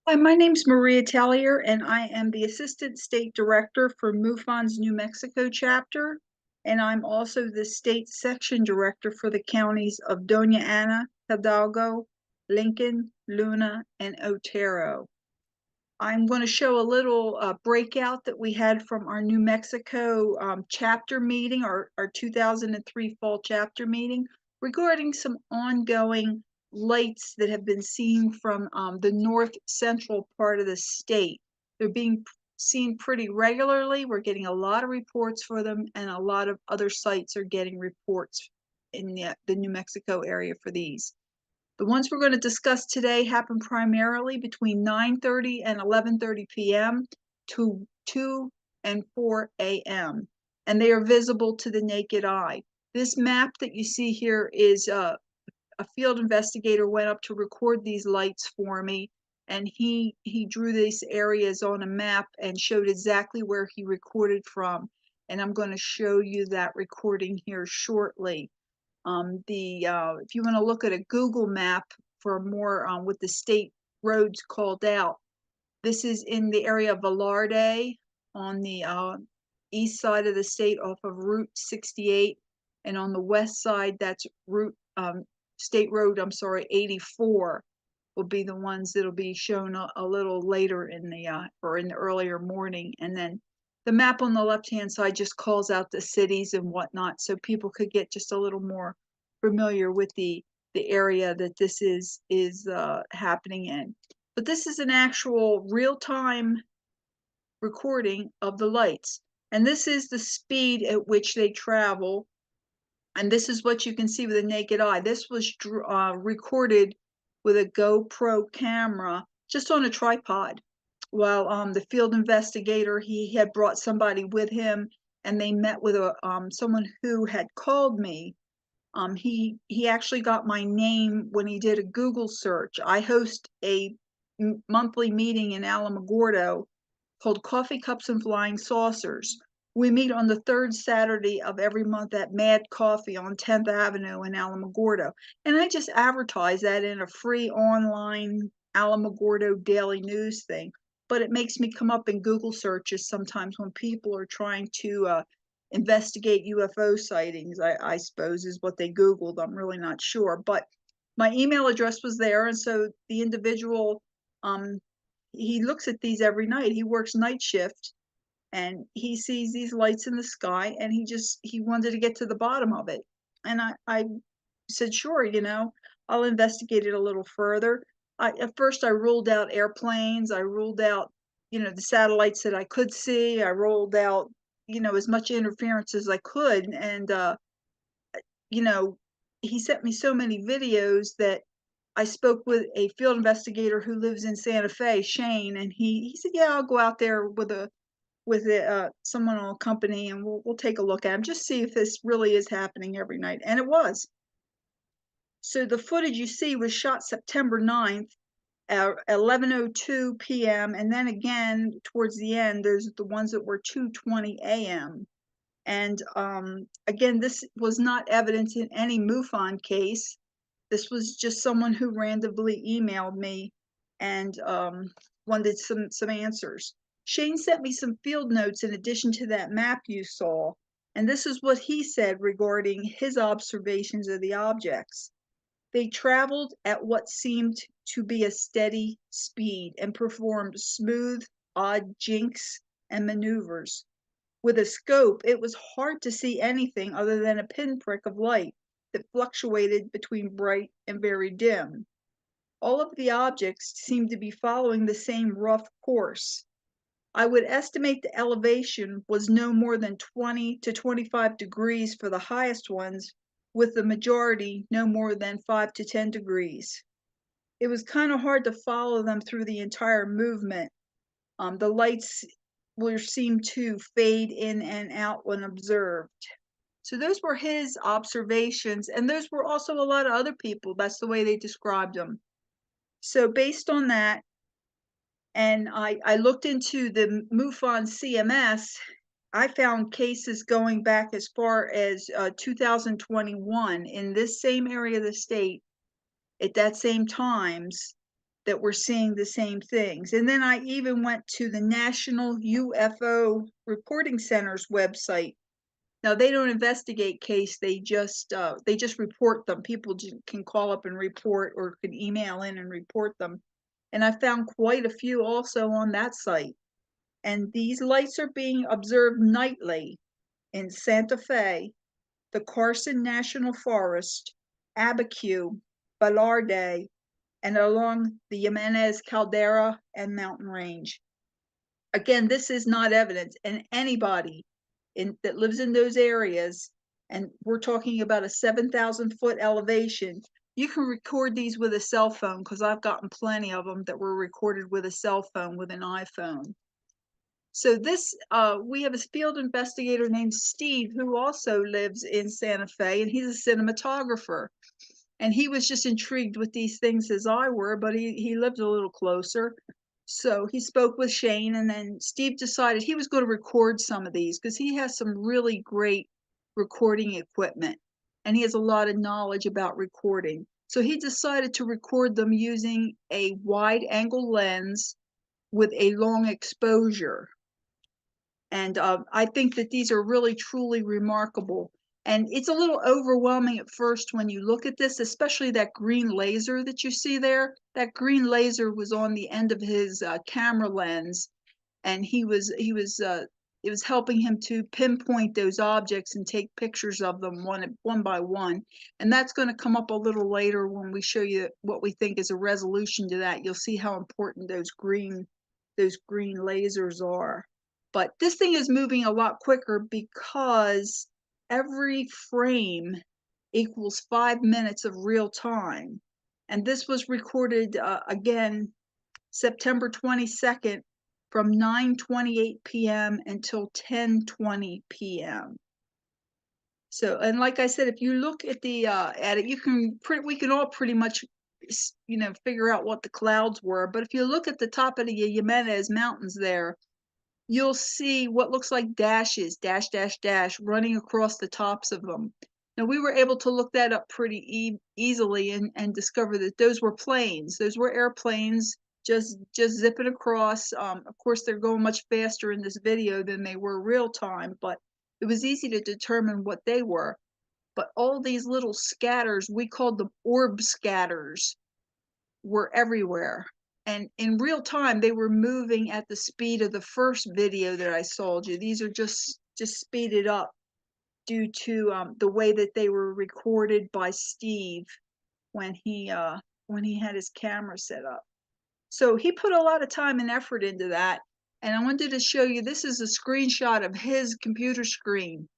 Hi, my name's Maria Tellier, and I am the Assistant State Director for MUFON's New Mexico chapter, and I'm also the State Section Director for the counties of Doña Ana, Hidalgo, Lincoln, Luna, and Otero. I'm going to show a little breakout that we had from our New Mexico chapter meeting, our 2003 fall chapter meeting, regarding some ongoing lights that have been seen from the north central part of the state. They're being seen pretty regularly. We're getting a lot of reports for them, and a lot of other sites are getting reports in the New Mexico area for these. The ones we're going to discuss today happen primarily between 9:30 and 11:30 p.m. to 2 and 4 a.m., and they are visible to the naked eye. This map that you see here is a field investigator went up to record these lights for me, and he drew these areas on a map and showed exactly where he recorded from. And I'm going to show you that recording here shortly. If you want to look at a Google map for more with the state roads called out, this is in the area of Velarde on the east side of the state off of Route 68, and on the west side that's State Road, 84 will be the ones that'll be shown a little later in the or in the earlier morning. And then the map on the left-hand side just calls out the cities and whatnot, so people could get just a little more familiar with the area that this is happening in. But this is an actual real-time recording of the lights, and this is the speed at which they travel, and this is what you can see with the naked eye. This was recorded with a GoPro camera just on a tripod, while the field investigator, he had brought somebody with him, and they met with someone who had called me. He actually got my name when he did a Google search. I host a monthly meeting in Alamogordo called Coffee Cups and Flying Saucers. We meet on the third Saturday of every month at Mad Coffee on 10th Avenue in Alamogordo. And I just advertise that in a free online Alamogordo daily news thing. But it makes me come up in Google searches sometimes when people are trying to investigate UFO sightings, I suppose is what they Googled. I'm really not sure. But my email address was there. And so the individual, he looks at these every night. He works night shift, and he sees these lights in the sky, and he wanted to get to the bottom of it. And I said, sure, I'll investigate it a little further. At first I ruled out airplanes. I ruled out, the satellites that I could see. I ruled out, as much interference as I could. And, he sent me so many videos that I spoke with a field investigator who lives in Santa Fe, Shane, and he said, yeah, I'll go out there with someone on a company, and we'll take a look at him, just see if this really is happening every night. And it was. So the footage you see was shot September 9th at 11:02 p.m. And then again, towards the end, there's the ones that were 2:20 a.m. And again, this was not evidence in any MUFON case. This was just someone who randomly emailed me and wanted some answers. Shane sent me some field notes in addition to that map you saw, and this is what he said regarding his observations of the objects. They traveled at what seemed to be a steady speed and performed smooth, odd jinks and maneuvers. With a scope, it was hard to see anything other than a pinprick of light that fluctuated between bright and very dim. All of the objects seemed to be following the same rough course. I would estimate the elevation was no more than 20 to 25 degrees for the highest ones, with the majority no more than 5 to 10 degrees. It was kind of hard to follow them through the entire movement. The lights will seem to fade in and out when observed. So those were his observations, and those were also a lot of other people. That's the way they described them. So based on that, and I looked into the MUFON CMS, I found cases going back as far as 2021 in this same area of the state at that same times. that were seeing the same things. And then I even went to the National UFO Reporting Center's website. Now they don't investigate case; they just report them. People can call up and report, or can email in and report them. And I found quite a few also on that site. And these lights are being observed nightly in Santa Fe, the Carson National Forest, Abiquiu, Velarde, and along the Jimenez Caldera and mountain range. Again, this is not evidence, and anybody that lives in those areas, and we're talking about a 7,000-foot elevation, you can record these with a cell phone, because I've gotten plenty of them that were recorded with a cell phone, with an iPhone. So this, we have a field investigator named Steve, who also lives in Santa Fe, and he's a cinematographer. And he was just intrigued with these things as I were, but he lived a little closer. So he spoke with Shane, and then Steve decided he was going to record some of these, because he has some really great recording equipment, and he has a lot of knowledge about recording. So he decided to record them using a wide angle lens with a long exposure. And I think that these are really, truly remarkable. And it's a little overwhelming at first when you look at this, especially that green laser that you see there. That green laser was on the end of his camera lens, and it was helping him to pinpoint those objects and take pictures of them one by one. And that's going to come up a little later when we show you what we think is a resolution to that. You'll see how important those green lasers are. But this thing is moving a lot quicker, because every frame equals 5 minutes of real time. And this was recorded again September 22nd from 9:28 p.m. until 10:20 p.m. So, and like I said, if you look at it, we can all pretty much, figure out what the clouds were. But if you look at the top of the Jimenez Mountains there, you'll see what looks like dashes, dash, dash, dash, running across the tops of them. Now, we were able to look that up pretty easily and discover that those were planes. Those were airplanes just zipping across. Of course, they're going much faster in this video than they were real time, but it was easy to determine what they were. But all these little scatters, we called them orb scatters, were everywhere. And in real time, they were moving at the speed of the first video that I sold you. These are just speeded up due to the way that they were recorded by Steve when he had his camera set up. So he put a lot of time and effort into that. And I wanted to show you, this is a screenshot of his computer screen.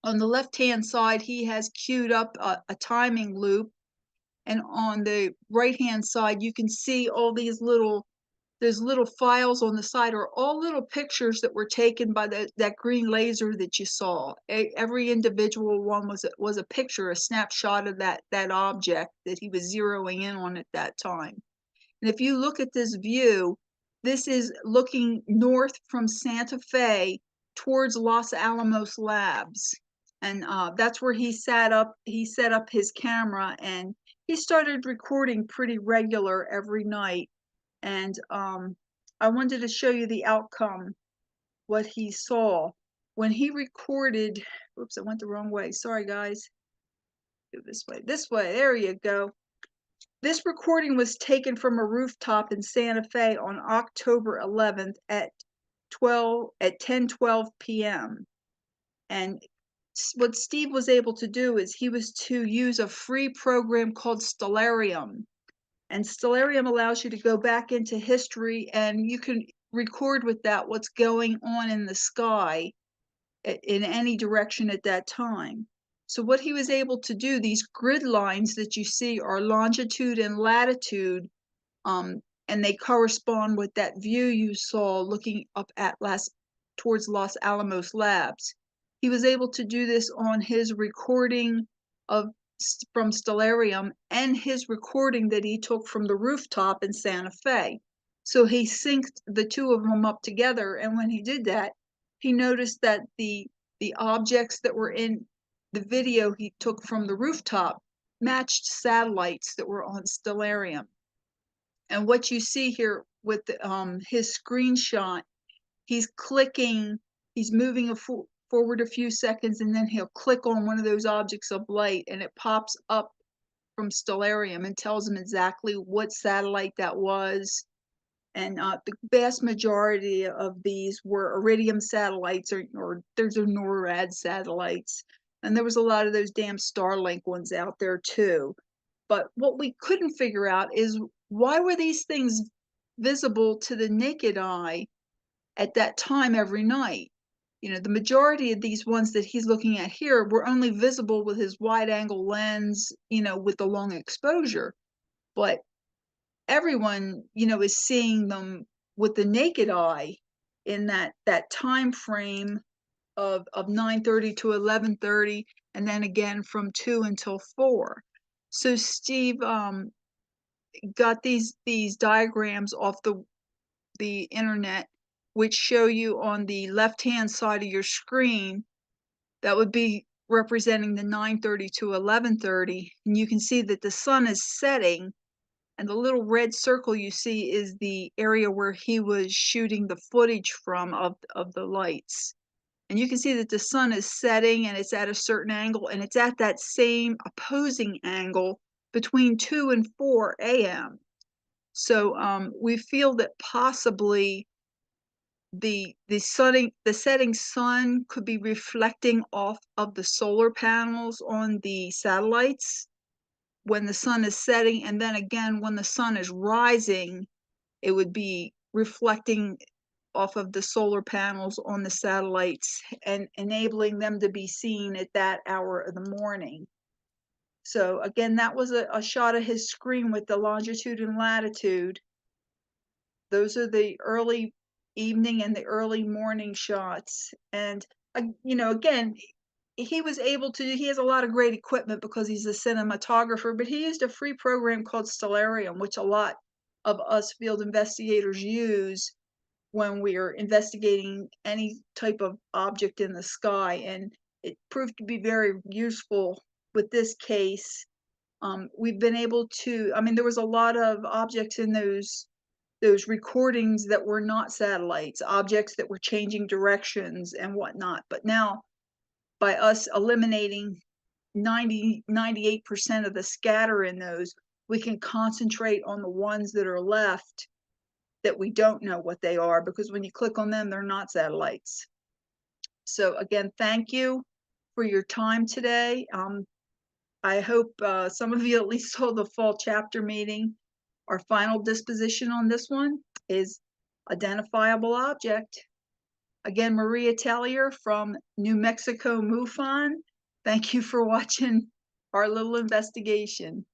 On the left-hand side, he has queued up a timing loop. And on the right-hand side, you can see all these there's little files on the side, are all little pictures that were taken by that green laser that you saw. Every individual one was a picture, a snapshot of that object that he was zeroing in on at that time. And if you look at this view, this is looking north from Santa Fe towards Los Alamos Labs. And that's where he set up his camera, and he started recording pretty regular every night. And I wanted to show you the outcome, what he saw. When he recorded, oops, I went the wrong way. Sorry, guys. Go this way, there you go. This recording was taken from a rooftop in Santa Fe on October 11th at 10:12 p.m. And what Steve was able to do is he was to use a free program called Stellarium. And Stellarium allows you to go back into history, and you can record with that what's going on in the sky in any direction at that time. So what he was able to do, these grid lines that you see are longitude and latitude, and they correspond with that view you saw looking up at towards Los Alamos Labs. He was able to do this on his recording from Stellarium and his recording that he took from the rooftop in Santa Fe. So he synced the two of them up together, and when he did that, he noticed that the objects that were in the video he took from the rooftop matched satellites that were on Stellarium. And what you see here with his screenshot, he's clicking, he's moving forward a few seconds, and then he'll click on one of those objects of light, and it pops up from Stellarium and tells him exactly what satellite that was. And the vast majority of these were Iridium satellites, or there's a NORAD satellites. And there was a lot of those damn Starlink ones out there too. But what we couldn't figure out is, why were these things visible to the naked eye at that time every night? You know, the majority of these ones that he's looking at here were only visible with his wide angle lens, you know, with the long exposure. But everyone, you know, is seeing them with the naked eye in that time frame of 9:30 to 11:30, and then again from 2 until 4. So Steve got these diagrams off the internet, which show you on the left hand side of your screen, that would be representing the 9:30 to 11:30, and you can see that the sun is setting, and the little red circle you see is the area where he was shooting the footage from of the lights. And you can see that the sun is setting, and it's at a certain angle, and it's at that same opposing angle between 2 and 4 a.m. So we feel that possibly the setting sun could be reflecting off of the solar panels on the satellites when the sun is setting, and then again when the sun is rising, it would be reflecting off of the solar panels on the satellites and enabling them to be seen at that hour of the morning. So again, that was a shot of his screen with the longitude and latitude. Those are the early evening and the early morning shots. And you know, again, he was able to, he has a lot of great equipment because he's a cinematographer, but he used a free program called Stellarium, which a lot of us field investigators use when we are investigating any type of object in the sky. And it proved to be very useful with this case. We've been able to, I mean, there was a lot of objects in those recordings that were not satellites, objects that were changing directions and whatnot. But now, by us eliminating 98% of the scatter in those, we can concentrate on the ones that are left that we don't know what they are, because when you click on them, they're not satellites. So again, thank you for your time today. I hope some of you at least saw the fall chapter meeting. Our final disposition on this one is identifiable object. Again, Maria Tellier from New Mexico MUFON. Thank you for watching our little investigation.